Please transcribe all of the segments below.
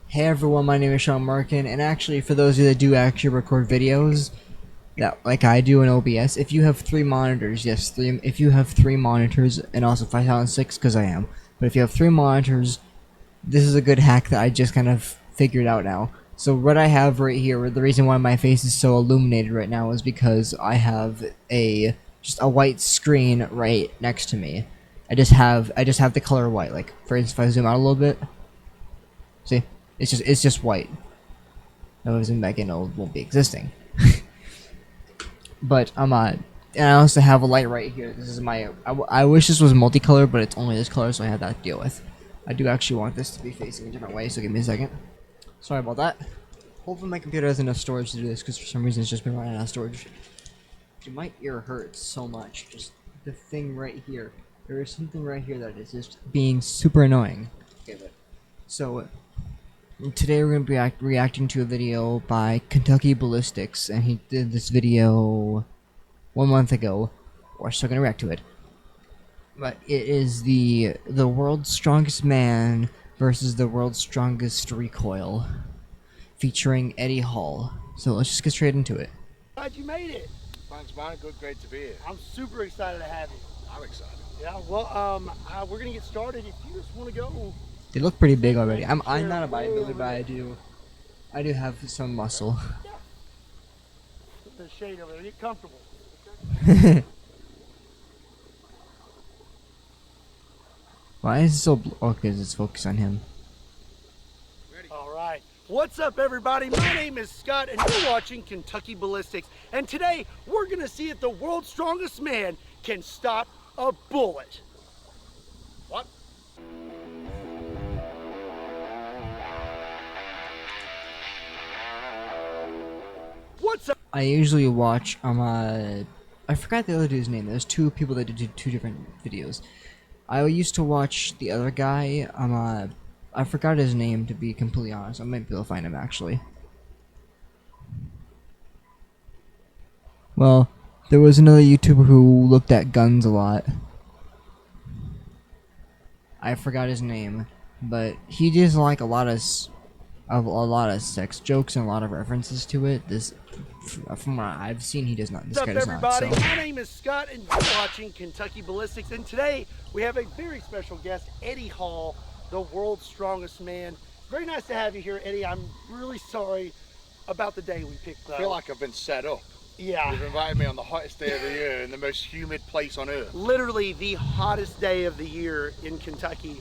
Hey everyone, my name is Sean Markin, and actually, for those of you that do actually record videos, that like I do in OBS, if you have three monitors, yes, three. If you have three monitors, and also if I sound six, because I am, but if you have three monitors, this is a good hack that I just kind of figured out now. So what I have right here, the reason why my face is so illuminated right now is because I have just a white screen right next to me. I just have the color white. Like for instance, if I zoom out a little bit, see, it's just white. No, zoom back in, it won't be existing. But and I also have a light right here. This is my. I wish this was multicolored, but it's only this color, so I have that to deal with. I do actually want this to be facing a different way, so give me a second. Sorry about that. Hopefully my computer has enough storage to do this, because for some reason it's just been running out of storage. Dude, my ear hurts so much. Just the thing right here. There is something right here that is just being super annoying. Okay, but so today we're going to be reacting to a video by Kentucky Ballistics, and he did this video 1 month ago. We're still going to react to it. But it is the world's strongest man versus the world's strongest recoil, featuring Eddie Hall. So let's just get straight into it. Glad you made it. Thanks, man. Great to be here. I'm super excited to have you. I'm excited. Yeah, well, we're gonna get started. If you just want to go. They look pretty big already. I'm not a bodybuilder, but I do have some muscle. Put the shade over there. Get comfortable. Why is it so? Oh, because it's focused on him. Ready. All right. What's up, everybody? My name is Scott, and you're watching Kentucky Ballistics. And today, we're gonna see if the world's strongest man can stop a bullet. What? What's up? I usually watch I forgot the other dude's name. There's two people that did two different videos. I used to watch the other guy. I forgot his name, to be completely honest. I might be able to find him actually. Well, there was another YouTuber who looked at guns a lot. I forgot his name, but he does like a lot of sex jokes and a lot of references to it. From what I've seen, he does not. This What's guy up, does everybody? not. So. My name is Scott, and you're watching Kentucky Ballistics. And today we have a very special guest, Eddie Hall, the world's strongest man. Very nice to have you here, Eddie. I'm really sorry about the day we picked. I feel like I've been set up. Yeah. You've invited me on the hottest day of the year in the most humid place on earth. Literally the hottest day of the year in Kentucky.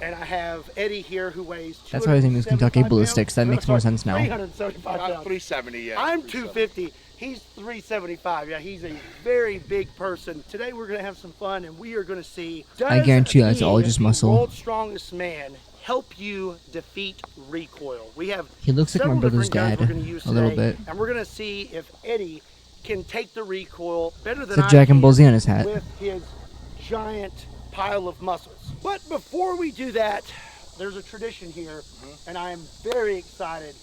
And I have Eddie here who weighs. That's why his name is Kentucky Ballistics. That makes more sense now. 375 I'm pounds. 370, yeah. I'm 250. He's 375. Yeah, he's a very big person. Today we're going to have some fun, and we are going to see. I guarantee you that's all just the muscle. World's strongest man help you defeat recoil. We have. He looks like my brother's dad a little bit. And we're going to see if Eddie can take the recoil better than It's a Jack and Bullseye on his hat. with his giant pile of muscles. But before we do that, there's a tradition here, and I am very excited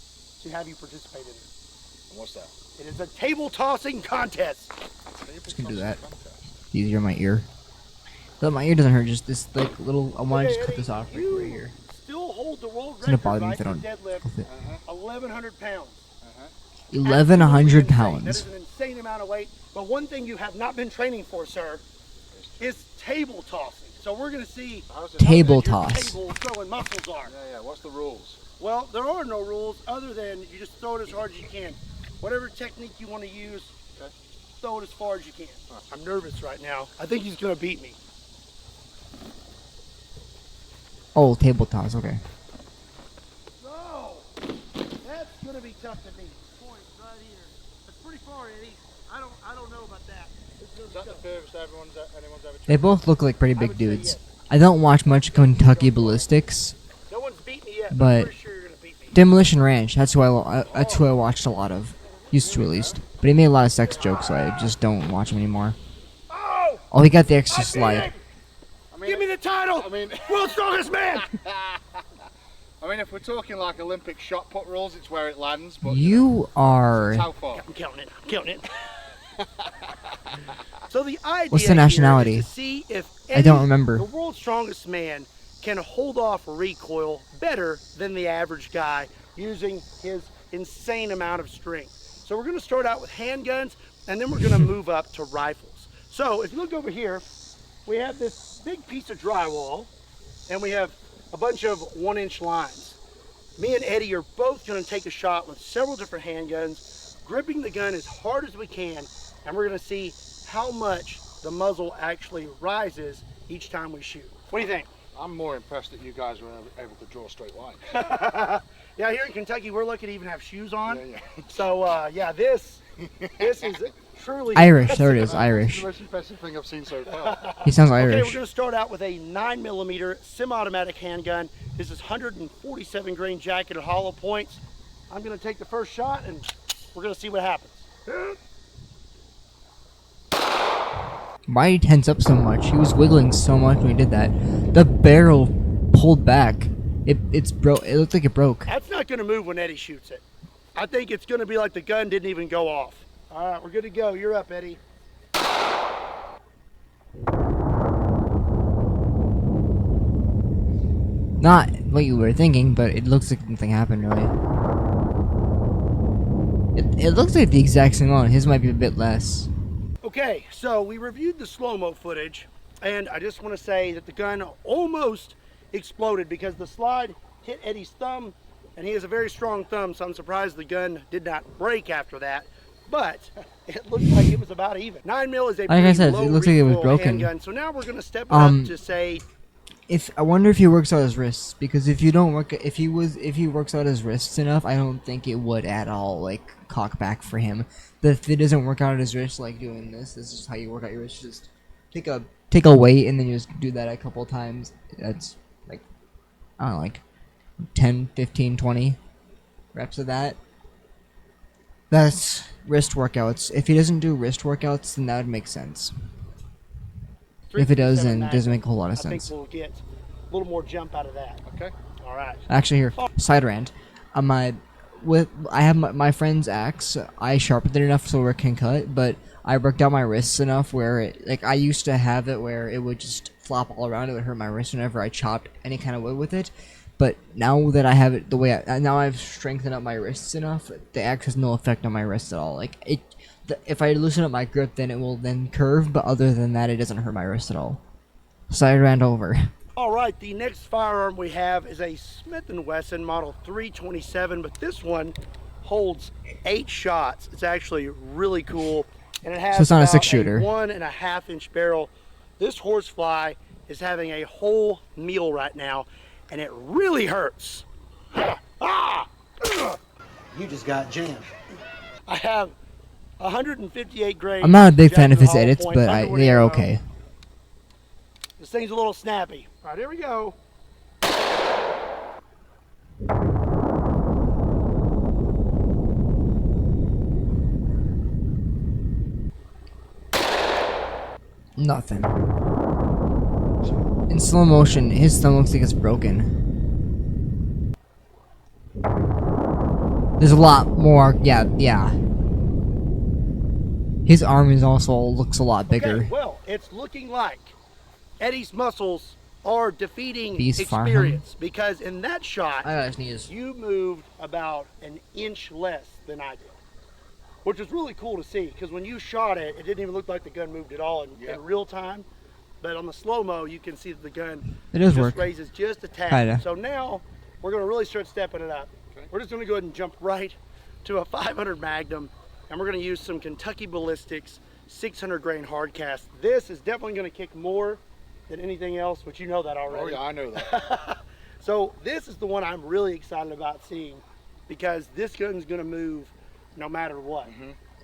to have you participate in it. And what's that? It is a table tossing contest. Just gonna do that. Easier on my ear. But my ear doesn't hurt. Just this like little. I want to just cut this off right here. Still hold the world It's gonna record, bother me right, if I don't for deadlift, clip it. 1,100 pounds. 1,100 Absolutely insane. That pounds. is an insane amount of weight. But one thing you have not been training for, sir, is table tossing. So we're going to see Table what your toss. table throwing muscles are. Yeah. What's the rules? Well, there are no rules other than you just throw it as hard as you can. Whatever technique you want to use, throw it as far as you can. I'm nervous right now. I think he's going to beat me. Oh, table toss. Okay. So, that's going to be tough to beat. Point right here. That's pretty far, Eddie. I don't know about that. Is that the furthest anyone's ever tried? They both look like pretty big would say dudes. yes. I don't watch much Kentucky Ballistics. No one's beat me yet, But I'm pretty sure you're going to beat me. Demolition Ranch. That's who I watched a lot of. Used to at least. But he made a lot of sex jokes, so I just don't watch him anymore. Oh, he got the extra slide. Give me the title! World's strongest man! I mean, if we're talking like Olympic shot put rules, it's where it lands. But You are. how far? I'm counting it. So the idea What's the here nationality? is to see if I don't Eddie, remember. the world's strongest man, can hold off recoil better than the average guy using his insane amount of strength. So we're going to start out with handguns, and then we're going to move up to rifles. So if you look over here, we have this big piece of drywall, and we have a bunch of 1-inch lines. Me and Eddie are both going to take a shot with several different handguns, gripping the gun as hard as we can, and we're going to see how much the muzzle actually rises each time we shoot. What do you think? I'm more impressed that you guys were able to draw a straight line. Yeah, here in Kentucky, we're lucky to even have shoes on. Yeah. So, yeah, this is truly Irish. There it is. It's Irish. the most impressive thing I've seen so far. He sounds Okay, we're Irish. going to start out with a 9mm semi-automatic handgun. This is 147 grain jacketed hollow points. I'm going to take the first shot, and we're going to see what happens. Why did he tense up so much? He was wiggling so much when he did that. The barrel pulled back. It's broke. It looked like it broke. That's not going to move when Eddie shoots it. I think it's going to be like the gun didn't even go off. All right, we're good to go. You're up, Eddie. Not what you were thinking, but it looks like nothing happened really. It looks like the exact same one. His might be a bit less. Okay, so we reviewed the slow-mo footage, and I just want to say that the gun almost exploded because the slide hit Eddie's thumb, and he has a very strong thumb, so I'm surprised the gun did not break after that. But it looked like it was about even. 9mm is a Like I pretty said, low it looks like it was recoil broken. handgun, so now we're going to step it up to say, I wonder if he works out his wrists, because if he works out his wrists enough, I don't think it would at all like cock back for him. But if it doesn't work out his wrists like doing this is just how you work out your wrists. Just take a weight and then you just do that a couple times. That's like, I don't know, like 10, 15, 20 reps of that. That's wrist workouts. If he doesn't do wrist workouts, then that would make sense. If it does, then it doesn't make a whole lot of I think sense. we'll get a little more jump out of that. Okay. All right. Actually, here, side rant. I have my friend's axe. I sharpened it enough so it can cut, but I worked out my wrists enough where I used to have it where it would just flop all around. It would hurt my wrist whenever I chopped any kind of wood with it. But now that I have it the way now I've strengthened up my wrists enough, the axe has no effect on my wrists at all. If I loosen up my grip, then it will then curve, but other than that, it doesn't hurt my wrist at all. So I ran over. All right, the next firearm we have is a Smith & Wesson Model 327, but this one holds 8 shots. It's actually really cool, and it has So it's not a about 6-shooter. 1.5-inch barrel. This horsefly is having a whole meal right now, and it really hurts. You just got jammed. I have 158 grain. I'm not a big fan of his jacketed hollow edits, point but underwood they are ammo. okay. This thing's a little snappy. All right, here we go. Nothing. In slow motion, his thumb looks like it's broken. There's a lot more. Yeah. His arm is also looks a lot bigger. Okay, well, it's looking like Eddie's muscles are defeating These farm experience because in that shot, I gotta sneeze. you moved about an inch less than I did, which was really cool to see because when you shot it, it didn't even look like the gun moved at all in real time. But on the slow-mo, you can see that the gun It does just work. raises just a tad. Kinda. So now we're going to really start stepping it up. Okay. We're just going to go ahead and jump right to a 500 Magnum, and we're going to use some Kentucky Ballistics 600 grain hard cast. This is definitely going to kick more than anything else, which you know that already. Oh yeah, I know that. So this is the one I'm really excited about seeing because this gun's going to move no matter what.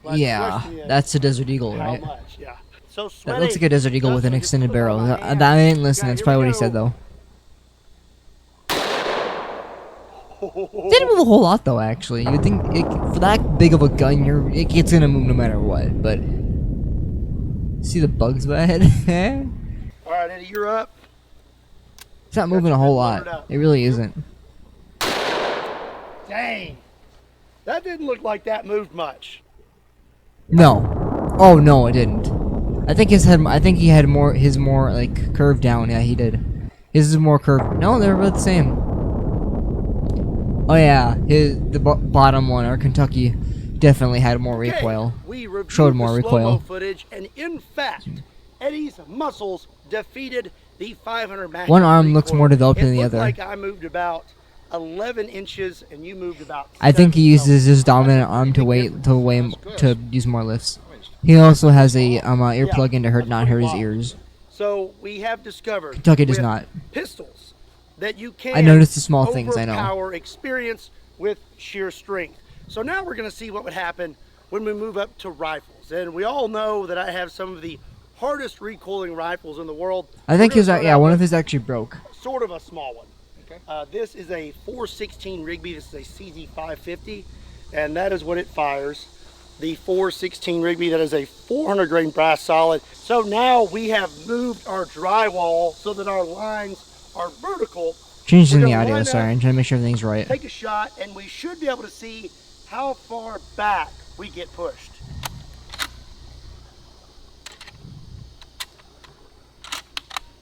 But the Yeah, question is, that's a Desert Eagle, how right? much? Yeah. So That looks like a Desert Eagle with an Dustin, just extended put it barrel. on my I hand. didn't listen. Yeah, That's here probably we what he said, go. though. Didn't move a whole lot, though. Actually, you'd think for that big of a gun, it's gonna move no matter what. But see the bugs ahead? All right, Eddie, you're up. It's not moving a whole Load it lot. up. It really isn't. Dang. That didn't look like that moved much. No. Oh no, it didn't. I think his head. I think he had more. His more like curved down. Yeah, he did. His is more curved. No, they're about the same. Oh yeah, the bottom one, our Kentucky, definitely had more Okay, recoil. we reviewed Showed more the slow-mo recoil. footage, and in fact, Eddie's muscles defeated the 500 max. One arm looks more developed it than the looked other. like I moved about 11 inches, and you moved about. I think he 7, uses so his that's a dominant pretty arm to big difference. to use more lifts. He also has a earplug in to that's not pretty hurt his wild. ears. So we have discovered Kentucky does with not. pistols that you can I noticed the small things, I know. overpower experience with sheer strength. So now we're going to see what would happen when we move up to rifles. And we all know that I have some of the hardest recoiling rifles in the world. I think We're his gonna start yeah out one with of his actually broke. sort of a small one. Okay. This is a 416 Rigby. This is a CZ550, and that is what it fires. The 416 Rigby, that is a 400 grain brass solid. So now we have moved our drywall so that our lines are vertical. Changing We're the gonna audio, line sorry, up, I'm trying to make sure everything's right. take a shot, and we should be able to see how far back we get pushed.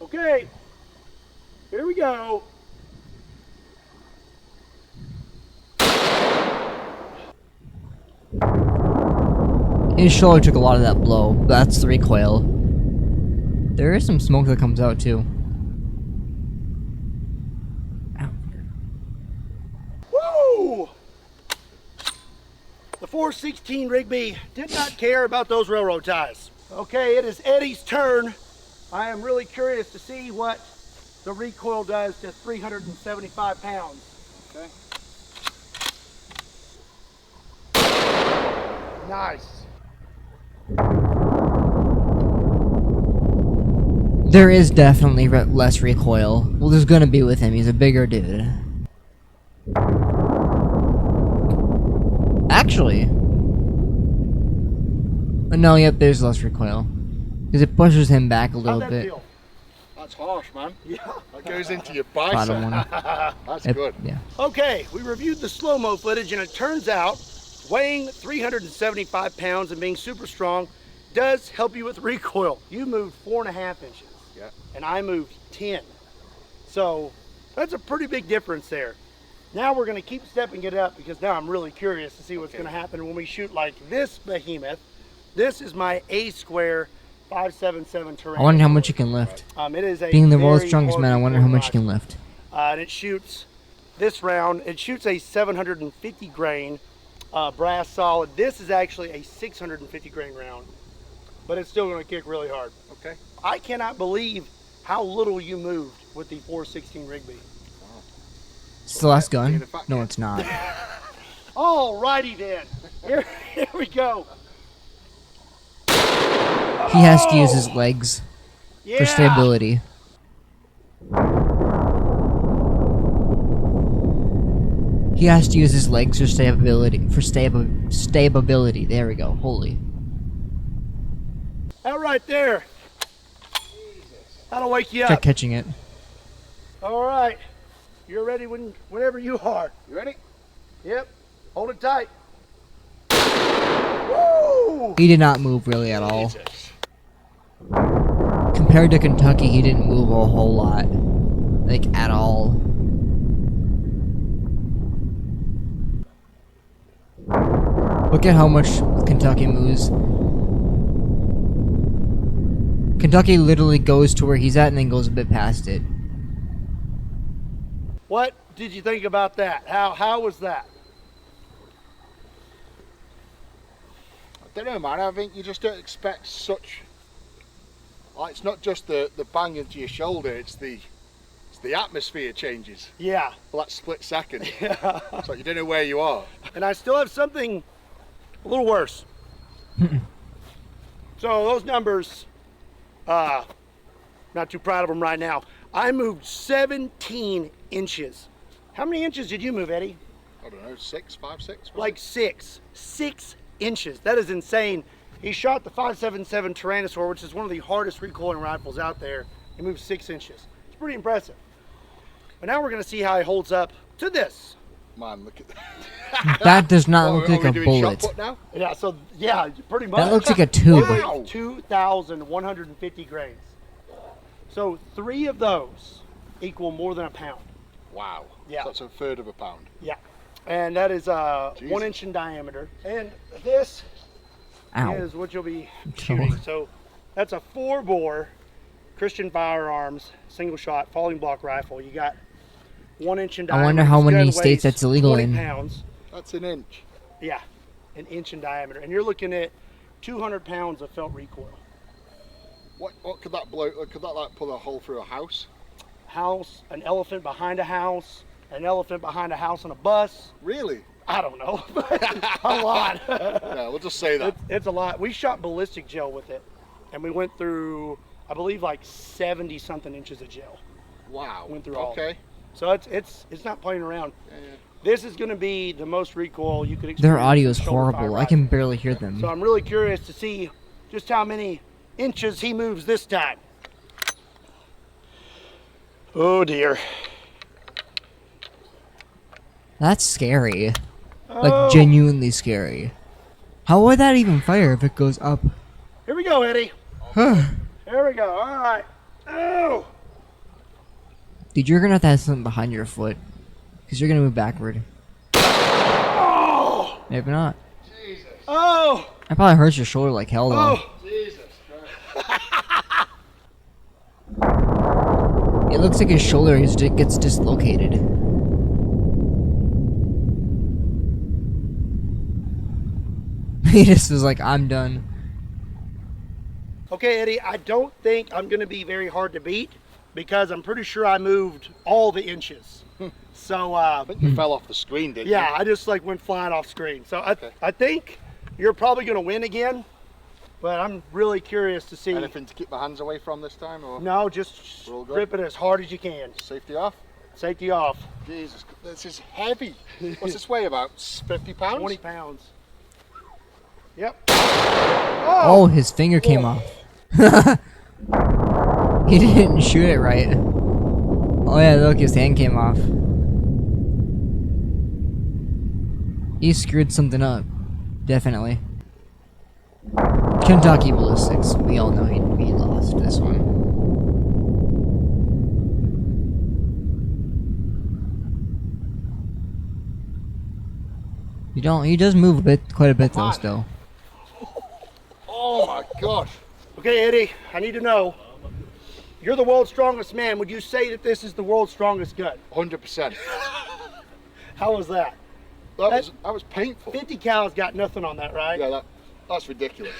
Okay, here we go. His shoulder took a lot of that blow. But that's the recoil. There is some smoke that comes out too. Ow. Woo! The 416 Rigby did not care about those railroad ties. Okay, it is Eddie's turn. I am really curious to see what the recoil does to 375 pounds. Okay. Nice. There is definitely less recoil. Well, there's gonna be with him. He's a bigger dude. Actually. No, yep, there's less recoil. Because it pushes him back a little How'd that bit. feel? That's harsh, man. Yeah. That goes into your Bottom bicep. one. That's It- good. Yeah. Okay, we reviewed the slow-mo footage, and it turns out weighing 375 pounds and being super strong does help you with recoil. You moved 4.5 inches. Yeah. And I moved 10. So that's a pretty big difference there. Now we're going to keep stepping it up, because now I'm really curious to see what's going to happen when we shoot like this behemoth. This is my A square 577 terrain. I wonder how much you can lift. It is a Being the world's very strongest man, I hard wonder how much you recoiling can rifle. lift. And it shoots this round. It shoots a 750 grain brass solid. This is actually a 650 grain round, but it's still going to kick really hard. Okay. I cannot believe how little you moved with the 416 Rigby. It's the last Being gun? a fat No, kid. it's not. Alrighty then. Here we go. He has to use his legs Yeah. for stability. He has to use his legs for stability. Stability. There we go. Holy. That right there. That'll wake you Try up. catching it. All right. You're ready whenever you are. You ready? Yep. Hold it tight. Woo! He did not move really at all. Jesus. Compared to Kentucky, he didn't move a whole lot. Like, at all. Look at how much Kentucky moves. Kentucky literally goes to where he's at and then goes a bit past it. What did you think about that? How was that? I don't know, man. I think you just don't expect such. Like, it's not just the bang into your shoulder. It's the atmosphere changes Yeah. for that split second. Yeah. So you don't know where you are. And I still have something a little worse. So those numbers, not too proud of them right now. I moved 17 inches. How many inches did you move, Eddie? I don't know, 6, 5, 6. Like 6 inches. That is insane. He shot the 5.77 Tyrannosaur, which is one of the hardest recoiling rifles out there. He moved 6 inches. It's pretty impressive. But now we're going to see how he holds up to this. Man, look at That does not Oh, look are like we a doing bullet. shot put now? Yeah, so yeah, pretty much. That looks like a tube. Wow. 2,150 grains. So 3 of those equal more than a pound. Wow. Yeah. So that's a third of a pound. Yeah. And that is 1 Jesus. inch in diameter. And this Ow. is what you'll be shooting. So that's a 4-bore Christian Firearms single shot falling block rifle. You got 1 inch in diameter. I wonder how This many gun states weighs that's illegal 20 in. pounds. That's an inch. Yeah, an inch in diameter. And you're looking at 200 pounds of felt recoil. What could that blow? Could that like pull a hole through a house? House, an elephant behind a house, an elephant behind a house on a bus. Really? I don't know. A lot. Yeah, we'll just say that. It's a lot. We shot ballistic gel with it, and we went through, I believe, like 70 something inches of gel. Wow. Went through all. Okay. So it's not playing around. Yeah, yeah. This is going to be the most recoil you could experience. Their audio is with a shoulder fire horrible. I rifle. can barely hear them. So I'm really curious to see just how many inches he moves this time. Oh dear. That's scary. Oh. Like, genuinely scary. How would that even fire if it goes up? Here we go, Eddie. Here we go. All right. Oh. Dude, you're gonna have to have something behind your foot. Because you're gonna move backward. Oh. Maybe not. Jesus. Oh. That probably hurts your shoulder like hell, though. Oh. Jesus. It looks like his shoulder gets dislocated. He just was like, I'm done. Okay, Eddie, I don't think I'm going to be very hard to beat because I'm pretty sure I moved all the inches. So, I think you fell off the screen, didn't yeah, you? I just like went flying off screen. So Okay. I think you're probably going to win again, but I'm really curious to see. Anything to keep my hands away from this time, or No, just We're all good? grip it as hard as you can. safety off? Safety off. Jesus, this is heavy. What's this weigh? About 50 pounds? 20 pounds. Yep. Oh, his finger came Whoa. off. He didn't shoot it right. Oh yeah, look, his hand came off. He screwed something up. Definitely. Kentucky Ballistics. We all know he lost this one. He does move quite a bit though, on. still. Oh my gosh. Okay, Eddie, I need to know. You're the world's strongest man. Would you say that this is the world's strongest gun? 100%. How was that? That was painful. 50 cal's got nothing on that, right? Yeah, that's ridiculous.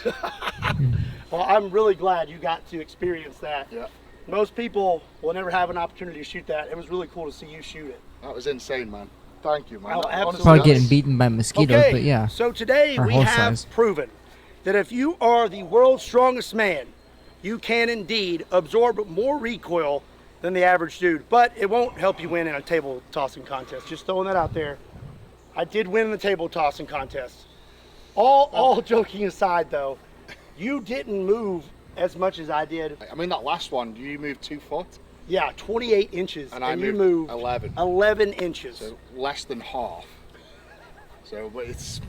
Well, I'm really glad you got to experience that. Yeah. Most people will never have an opportunity to shoot that. It was really cool to see you shoot it. That was insane, man. Thank you, man. Oh, Honestly, absolutely. Probably that's- getting beaten by mosquitoes, Okay, but yeah. so today Our we horse have size. proven that if you are the world's strongest man, you can indeed absorb more recoil than the average dude, but it won't help you win in a table tossing contest. Just throwing that out there. I did win in the table tossing contest. All joking aside though, you didn't move as much as I did. I mean, that last one, you moved 2 foot, Yeah, 28 inches, and I you moved moved 11. 11 inches. So less than half. So, but it's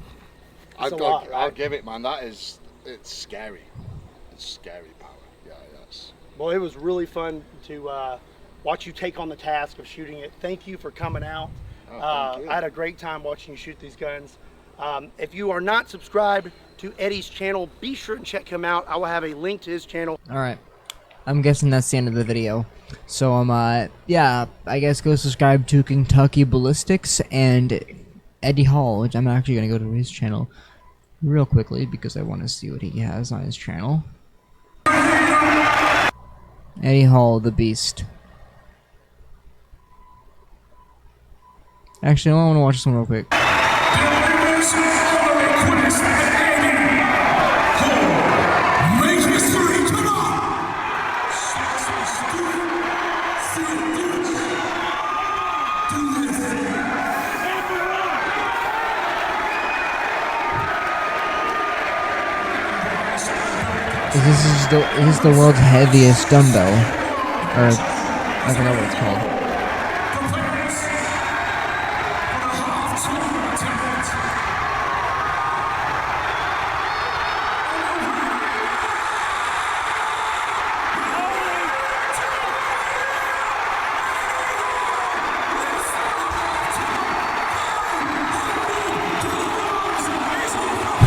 a lot, right? I'll give it, man. It's scary. It's scary power. Yeah, that's. Well, it was really fun to watch you take on the task of shooting it. Thank you for coming out. Oh, thank you. I had a great time watching you shoot these guns. If you are not subscribed to Eddie's channel, be sure and check him out. I will have a link to his channel. Alright. I'm guessing that's the end of the video. So, yeah, I guess go subscribe to Kentucky Ballistics and Eddie Hall, which I'm actually going to go to his channel real quickly because I want to see what he has on his channel. Eddie Hall, the Beast. Actually, I want to watch this one real quick. Is this the world's heaviest dumbbell? Or, I don't know what it's called.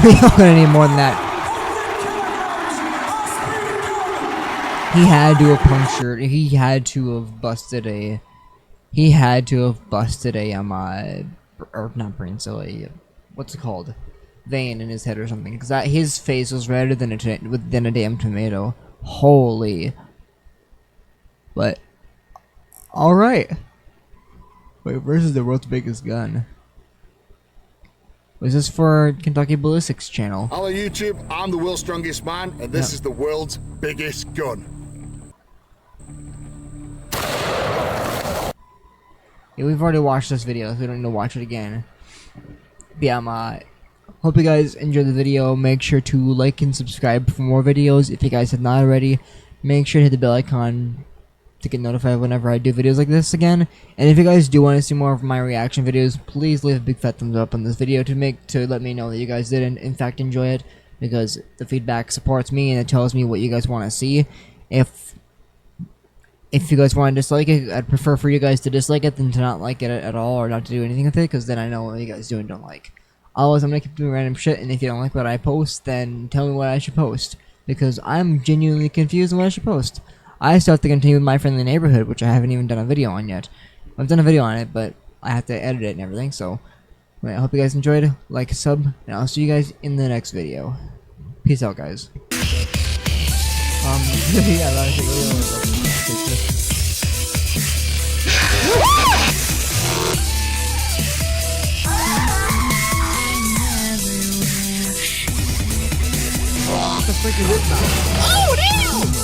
We don't need more than that. He had to have punctured. He had to have busted a. He had to have busted a or not brain cell, what's it called, vein in his head or something. Because that his face was redder than a damn tomato. Holy. But all right. Wait, versus the world's biggest gun. Was this for Kentucky Ballistics channel? Hello YouTube, I'm the world's strongest man, and this is the world's biggest gun. Yeah, we've already watched this video, so we don't need to watch it again. But yeah, hope you guys enjoyed the video. Make sure to like and subscribe for more videos. If you guys have not already, make sure to hit the bell icon to get notified whenever I do videos like this again. And if you guys do want to see more of my reaction videos, please leave a big fat thumbs up on this video to let me know that you guys did in fact enjoy it, because the feedback supports me and it tells me what you guys want to see. If you guys want to dislike it, I'd prefer for you guys to dislike it than to not like it at all, or not to do anything with it, because then I know what you guys do and don't like. Otherwise, I'm gonna keep doing random shit, and if you don't like what I post, then tell me what I should post, because I'm genuinely confused on what I should post. I still have to continue with My Friendly Neighborhood, which I haven't even done a video on yet. I've done a video on it, but I have to edit it and everything, so I hope you guys enjoyed. Like, sub, and I'll see you guys in the next video. Peace out, guys. Oh, damn!